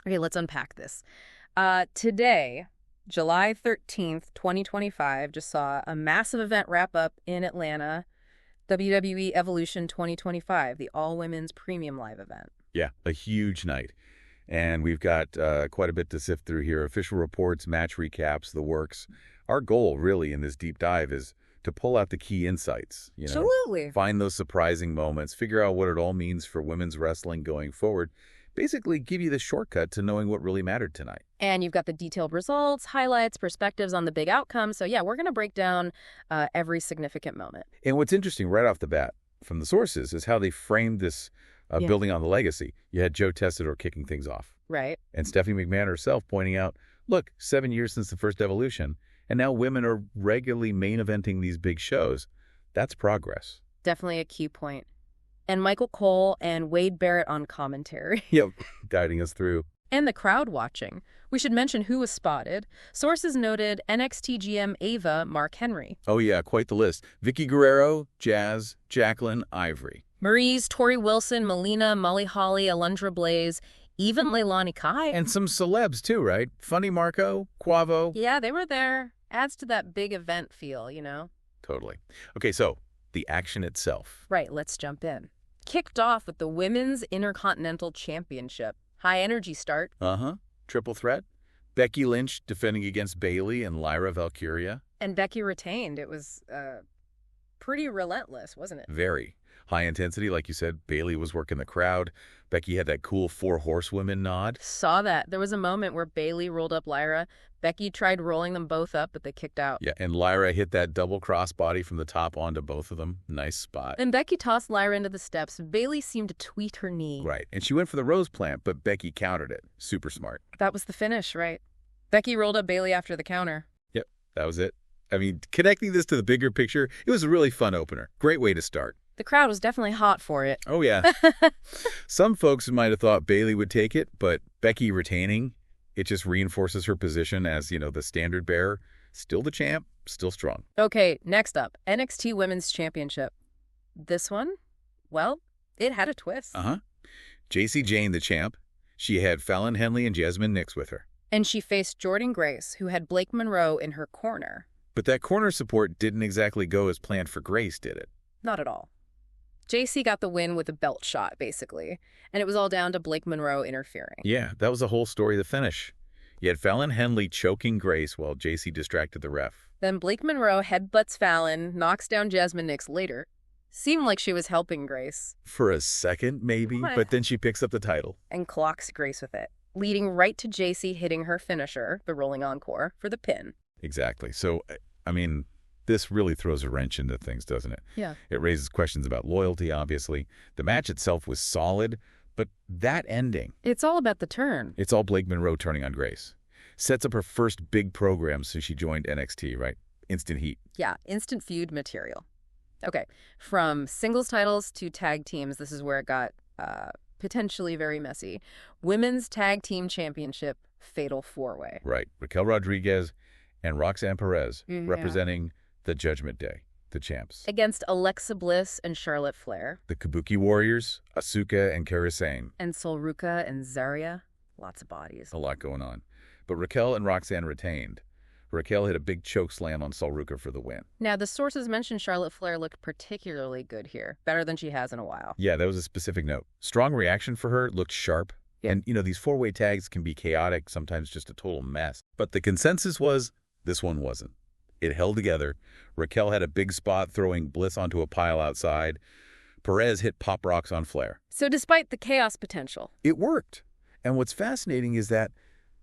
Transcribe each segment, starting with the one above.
Okay, let's unpack this. Today, July 13th, 2025, just saw a massive event wrap up in Atlanta, WWE Evolution 2025, the all-women's premium live event. Yeah, a huge night. And we've got quite a bit to sift through here. Official reports, match recaps, the works. Our goal, really, in this deep dive is to pull out the key insights. Absolutely. Find those surprising moments, figure out what it all means for women's wrestling going forward. Basically, give you the shortcut to knowing what really mattered tonight. And you've got the detailed results, highlights, perspectives on the big outcomes. So, yeah, we're going to break down every significant moment. And what's interesting right off the bat from the sources is how they framed this building on the legacy. You had Joe Tessitore kicking things off. Right. And Stephanie McMahon herself pointing out, look, 7 years since the first Evolution, and now women are regularly main eventing these big shows. That's progress. Definitely a key point. And Michael Cole and Wade Barrett on commentary. Yep, guiding us through. And the crowd watching. We should mention who was spotted. Sources noted NXT GM Ava Mark Henry. Oh yeah, quite the list. Vicky Guerrero, Jazz, Jacqueline, Ivory. Maryse, Tori Wilson, Melina, Molly Holly, Alundra Blaze, even Leilani Kai. And some celebs too, right? Funny Marco, Quavo. Yeah, they were there. Adds to that big event feel, Totally. Okay, so the action itself. Right, let's jump in. Kicked off with the Women's Intercontinental Championship. High energy start. Triple threat. Becky Lynch defending against Bayley and Lyra Valkyria. And Becky retained. It was pretty relentless, wasn't it? Very. High intensity, like you said. Bayley was working the crowd. Becky had that cool 4 horsewomen nod. Saw that. There was a moment where Bayley rolled up Lyra. Becky tried rolling them both up, but they kicked out. Yeah, and Lyra hit that double crossbody from the top onto both of them. Nice spot. And Becky tossed Lyra into the steps. Bayley seemed to tweak her knee. Right, and she went for the rose plant, but Becky countered it. Super smart. That was the finish, right? Becky rolled up Bayley after the counter. Yep, that was it. I mean, connecting this to the bigger picture, it was a really fun opener. Great way to start. The crowd was definitely hot for it. Oh, yeah. Some folks might have thought Bayley would take it, but Becky retaining, it just reinforces her position as, the standard bearer. Still the champ, still strong. Okay, next up, NXT Women's Championship. This one, well, it had a twist. Jacy Jayne, the champ. She had Fallon Henley and Jasmine Nix with her. And she faced Jordynne Grace, who had Blake Monroe in her corner. But that corner support didn't exactly go as planned for Grace, did it? Not at all. Jacy got the win with a belt shot, basically, and it was all down to Blake Monroe interfering. Yeah, that was the whole story of the finish. You had Fallon Henley choking Grace while Jacy distracted the ref. Then Blake Monroe headbutts Fallon, knocks down Jasmine Nix later. Seemed like she was helping Grace. For a second, maybe, but then she picks up the title. And clocks Grace with it, leading right to Jacy hitting her finisher, the rolling encore, for the pin. Exactly. So, I mean, this really throws a wrench into things, doesn't it? Yeah. It raises questions about loyalty, obviously. The match itself was solid, but that ending... It's all about the turn. It's all Blake Monroe turning on Grace. Sets up her first big program since she joined NXT, right? Instant heat. Yeah, instant feud material. Okay, from singles titles to tag teams, this is where it got potentially very messy. Women's Tag Team Championship, Fatal 4-Way. Right. Raquel Rodriguez and Roxanne Perez representing the Judgment Day, the champs. Against Alexa Bliss and Charlotte Flair. The Kabuki Warriors, Asuka and Kairi Sane. And Sol Ruca and Zarya. Lots of bodies. A lot going on. But Raquel and Roxanne retained. Raquel hit a big choke slam on Sol Ruca for the win. Now, the sources mentioned Charlotte Flair looked particularly good here. Better than she has in a while. Yeah, that was a specific note. Strong reaction for her, looked sharp. Yeah. And, these 4-way tags can be chaotic, sometimes just a total mess. But the consensus was, this one wasn't. It held together. Raquel had a big spot throwing Bliss onto a pile outside. Perez hit pop rocks on Flair. So despite the chaos potential, it worked. And what's fascinating is that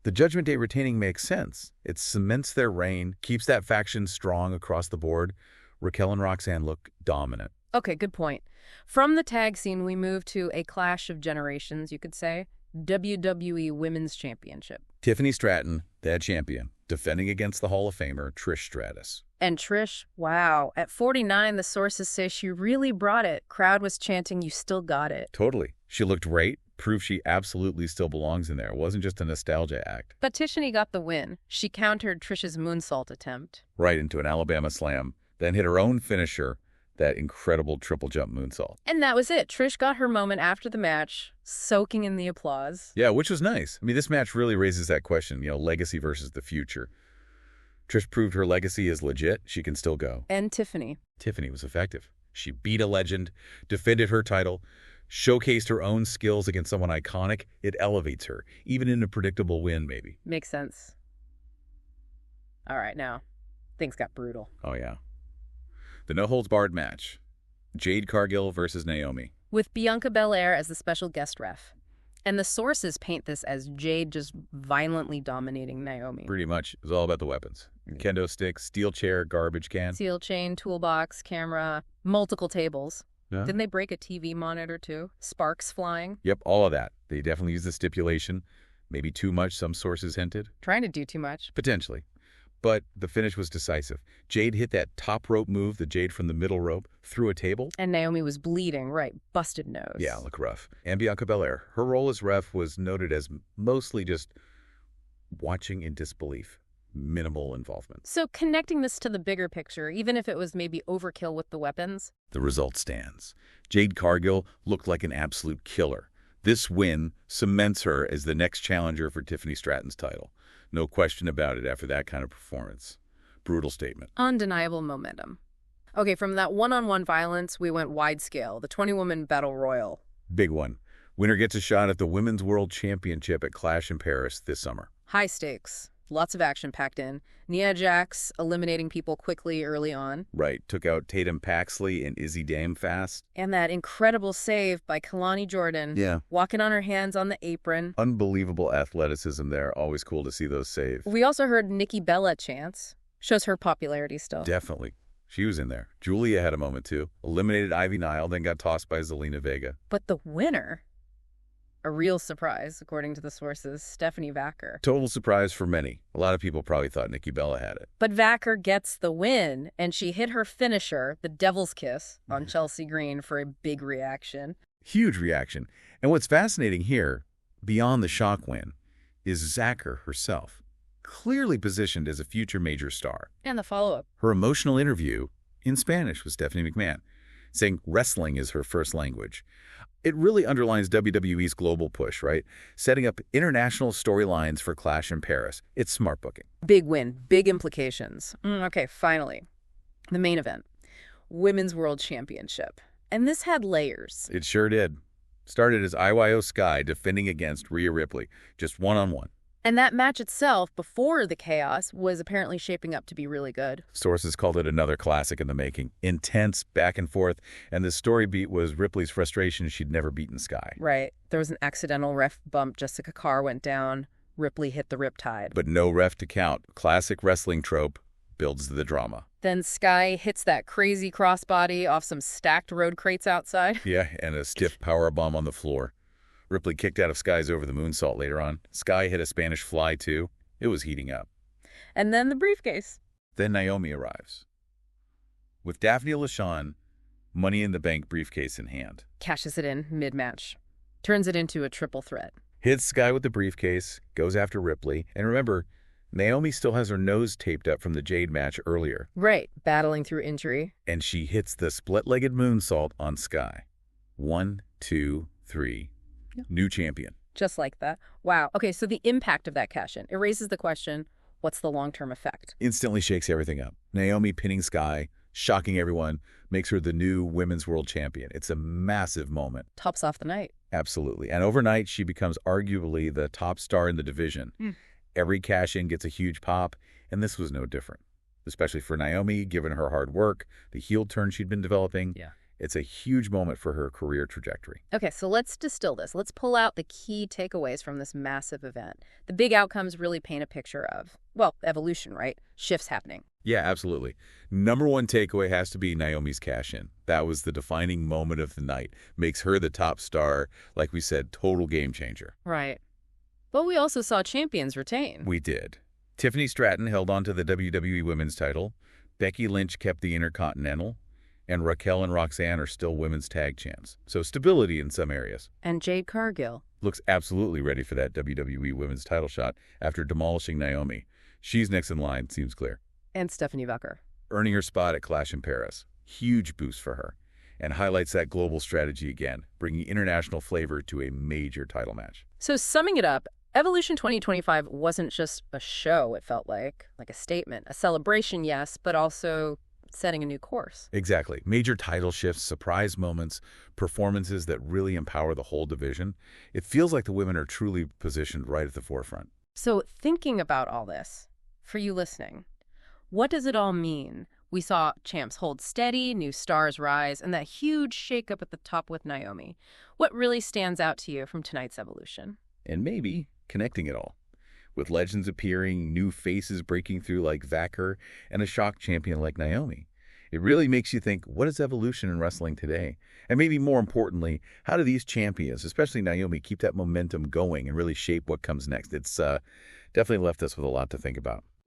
the Judgment Day retaining makes sense. It cements their reign, keeps that faction strong across the board. Raquel and Roxanne look dominant. Okay, good point. From the tag scene, we move to a clash of generations, you could say. WWE Women's Championship. Tiffany Stratton, that champion, defending against the Hall of Famer, Trish Stratus. And Trish, wow. At 49, the sources say she really brought it. Crowd was chanting, "You still got it." Totally. She looked great. Proof she absolutely still belongs in there. It wasn't just a nostalgia act. But Tiffany got the win. She countered Trish's moonsault attempt. Right into an Alabama slam. Then hit her own finisher, that incredible triple jump moonsault. And that was it. Trish got her moment after the match, soaking in the applause. Yeah, which was nice. I mean, this match really raises that question, legacy versus the future. Trish proved her legacy is legit. She can still go. And Tiffany. Tiffany was effective. She beat a legend, defended her title, showcased her own skills against someone iconic. It elevates her, even in a predictable win, maybe. Makes sense. All right, now, things got brutal. Oh, yeah. The no-holds-barred match. Jade Cargill versus Naomi. With Bianca Belair as the special guest ref. And the sources paint this as Jade just violently dominating Naomi. Pretty much. It was all about the weapons. Kendo stick, steel chair, garbage can. Steel chain, toolbox, camera, multiple tables. Yeah. Didn't they break a TV monitor, too? Sparks flying? Yep, all of that. They definitely used the stipulation. Maybe too much, some sources hinted. Trying to do too much. Potentially. But the finish was decisive. Jade hit that top rope move, the Jade from the middle rope, through a table. And Naomi was bleeding, right? Busted nose. Yeah, look rough. And Bianca Belair, her role as ref was noted as mostly just watching in disbelief. Minimal involvement. So connecting this to the bigger picture, even if it was maybe overkill with the weapons? The result stands. Jade Cargill looked like an absolute killer. This win cements her as the next challenger for Tiffany Stratton's title. No question about it after that kind of performance. Brutal statement. Undeniable momentum. Okay, from that one-on-one violence, we went wide scale, the 20-woman battle royal. Big one. Winner gets a shot at the Women's World Championship at Clash in Paris this summer. High stakes. Lots of action packed in. Nia Jax eliminating people quickly early on. Right. Took out Tatum Paxley and Izzy Dame fast. And that incredible save by Kalani Jordan. Yeah. Walking on her hands on the apron. Unbelievable athleticism there. Always cool to see those saves. We also heard Nikki Bella chants. Shows her popularity still. Definitely. She was in there. Julia had a moment, too. Eliminated Ivy Nile, then got tossed by Zelina Vega. But the winner... a real surprise, according to the sources, Stephanie Vaquer. Total surprise for many. A lot of people probably thought Nikki Bella had it. But Vaquer gets the win, and she hit her finisher, the Devil's Kiss, on Chelsea Green for a big reaction. Huge reaction. And what's fascinating here, beyond the shock win, is Vaquer herself, clearly positioned as a future major star. And the follow-up. Her emotional interview in Spanish with Stephanie McMahon, saying wrestling is her first language. It really underlines WWE's global push, right? Setting up international storylines for Clash in Paris. It's smart booking. Big win. Big implications. Okay, finally. The main event. Women's World Championship. And this had layers. It sure did. Started as IYO Sky defending against Rhea Ripley, just one-on-one. And that match itself, before the chaos, was apparently shaping up to be really good. Sources called it another classic in the making. Intense, back and forth, and the story beat was Ripley's frustration she'd never beaten Sky. Right. There was an accidental ref bump. Jessica Carr went down. Ripley hit the riptide. But no ref to count. Classic wrestling trope builds the drama. Then Sky hits that crazy crossbody off some stacked road crates outside. Yeah, and a stiff powerbomb on the floor. Ripley kicked out of Sky's over the moonsault later on. Sky hit a Spanish fly, too. It was heating up. And then the briefcase. Then Naomi arrives. With Daphne LaShawn, Money in the Bank briefcase in hand. Cashes it in mid-match. Turns it into a triple threat. Hits Sky with the briefcase, goes after Ripley. And remember, Naomi still has her nose taped up from the Jade match earlier. Right, battling through injury. And she hits the split-legged moonsault on Sky. 1, 2, 3... New champion. Just like that. Wow. Okay, so the impact of that cash-in, it raises the question, what's the long-term effect? Instantly shakes everything up. Naomi pinning Sky, shocking everyone, makes her the new Women's World Champion. It's a massive moment. Tops off the night. Absolutely. And overnight, she becomes arguably the top star in the division. Every cash-in gets a huge pop, and this was no different. Especially for Naomi, given her hard work, the heel turn she'd been developing. Yeah. It's a huge moment for her career trajectory. Okay, so let's distill this. Let's pull out the key takeaways from this massive event. The big outcomes really paint a picture of, well, evolution, right? Shifts happening. Yeah, absolutely. Number one takeaway has to be Naomi's cash-in. That was the defining moment of the night. Makes her the top star. Like we said, total game changer. Right. But we also saw champions retain. We did. Tiffany Stratton held on to the WWE Women's title. Becky Lynch kept the Intercontinental. And Raquel and Roxanne are still women's tag champs. So stability in some areas. And Jade Cargill looks absolutely ready for that WWE women's title shot after demolishing Naomi. She's next in line, seems clear. And Stephanie Vaquer. Earning her spot at Clash in Paris. Huge boost for her, and highlights that global strategy again, bringing international flavor to a major title match. So summing it up, Evolution 2025 wasn't just a show, it felt like a statement, a celebration, yes, but also setting a new course. Exactly. Major title shifts, surprise moments, performances that really empower the whole division. It feels like the women are truly positioned right at the forefront. So thinking about all this, for you listening, what does it all mean? We saw champs hold steady, new stars rise, and that huge shakeup at the top with Naomi. What really stands out to you from tonight's Evolution? And maybe connecting it all. With legends appearing, new faces breaking through like Vaquer, and a shock champion like Naomi. It really makes you think, what is evolution in wrestling today? And maybe more importantly, how do these champions, especially Naomi, keep that momentum going and really shape what comes next? It's definitely left us with a lot to think about.